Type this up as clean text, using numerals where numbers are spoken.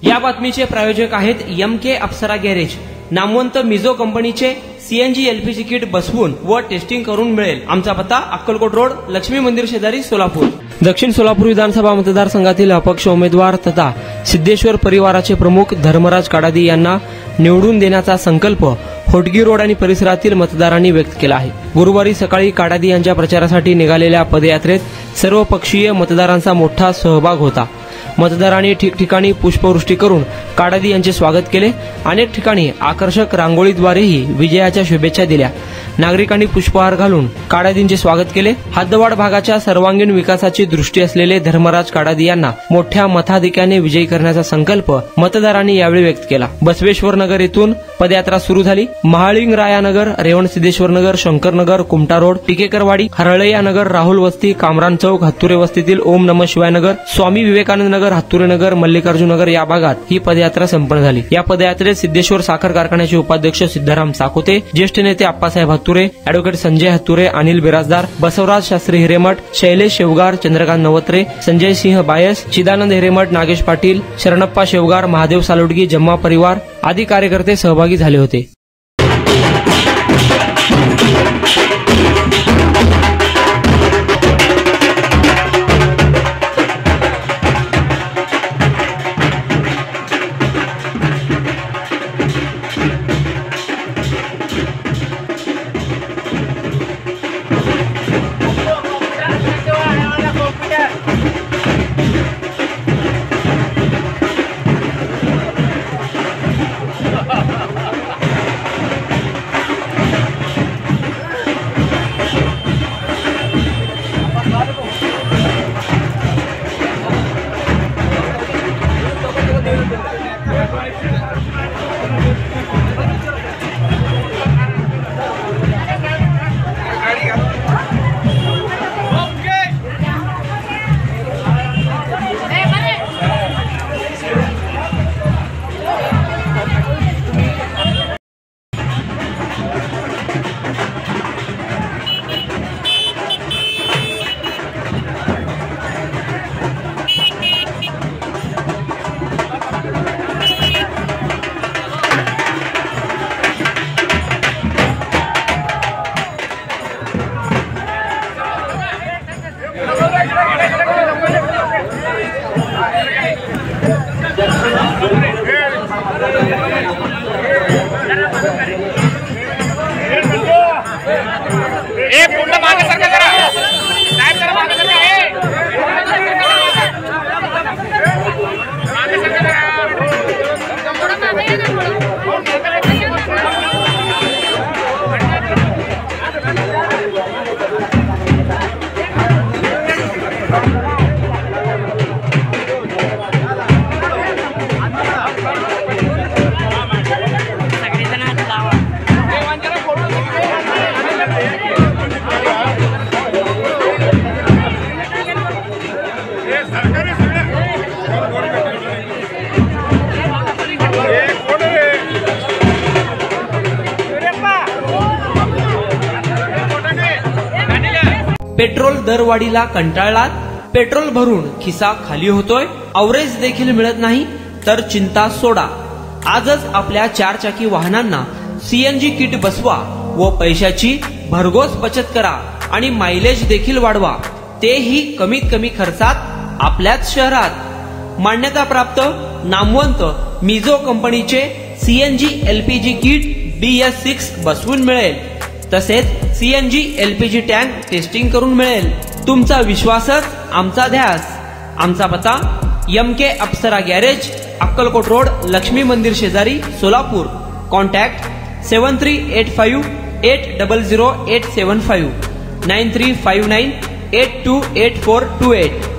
या बातमीचे प्रायोजक आहेत MK अप्सरा गॅरेज. नामवंत मिझो कंपनीचे CNG LPG किट बसवून व टेस्टिंग करून मिळेल. आमचा पत्ता अक्कलकोट रोड, लक्ष्मी मंदिर शेजारी, सोलापूर. दक्षिण सोलापूर विधानसभा मतदारसंघातील अपक्ष उमेदवार तथा सिद्धेश्वर परिवाराचे प्रमुख धर्मराज काडादी यांना निवडून देण्याचा संकल्प होटगी रोड आणि परिसरातील मतदारांनी व्यक्त केला आहे. गुरुवारी सकाळी काडादी यांच्या प्रचारासाठी निघालेल्या पदयात्रेत सर्वपक्षीय मतदारांचा मोठा सहभाग होता. मतदारांनी ठिकठिकाणी पुष्पवृष्टी करून काडादी यांचे स्वागत केले. अनेक ठिकाणी आकर्षक रांगोळीद्वारेही विजयाच्या शुभेच्छा दिल्या. नागरिकांनी पुष्पहार घालून काडादींचे स्वागत केले. हद्दवाड भागाच्या सर्वांगीण विकासाची दृष्टी असलेले धर्मराज काडादी यांना मोठ्या मताधिक्याने विजयी करण्याचा संकल्प मतदारांनी यावेळी व्यक्त केला. बसवेश्वर नगर येथून पदयात्रा सुरू झाली. महाळिंगरायानगर, रेवण सिद्धेश्वर नगर, शंकरनगर, कुमटा रोड, टिकेकरवाडी, हरळैया नगर, राहुल वस्ती, कामरान चौक, हत्तुरे वस्तीतील ओम नमः शिवाय नगर, स्वामी विवेकानंद नगर, हत्तुरे नगर, मल्लिकार्जुन नगर या भागात ही पदयात्रा संपन्न झाली. या पदयात्रेत सिद्धेश्वर साखर कारखान्याचे उपाध्यक्ष सिद्धाराम साकोते, ज्येष्ठ नेते आप्पासाहेब हत्तुरे, अॅडव्होकेट संजय हत्तुरे, अनिल बिराजदार, बसवराज शास्त्री हिरेमठ, शैलेश शेवगार, चंद्रकांत नवत्रे, संजय सिंह बायस, चिदानंद हिरेमठ, नागेश पाटील, शरणप्पा शेवगार, महादेव सालोडगी, जम्मा परिवार आदी कार्यकर्ते सहभागी झाले होते. पेट्रोल दरवाढीला कंटाळलात? पेट्रोल भरून खिसा खाली होतोय? अवरेज देखील मिळत नाही? तर चिंता सोडा. आजच आपल्या 4 चाकी वाहनांना CNG किट बसवा व पैशाची भरघोस बचत करा आणि मायलेज देखील वाढवा, तेही कमीत कमी खर्चात आपल्याच शहरात. मान्यताप्राप्त नामवंत मिझो कंपनीचे CNG LPG किट BS6 बसवून मिळेल. तसेच CNG LPG टँक टेस्टिंग करून मिळेल. तुमचा विश्वासच आमचा ध्यास. आमचा पत्ता MK अप्सरा गॅरेज, अक्कलकोट रोड, लक्ष्मी मंदिर शेजारी, सोलापूर. कॉन्टॅक्ट 7385800875 9359828428.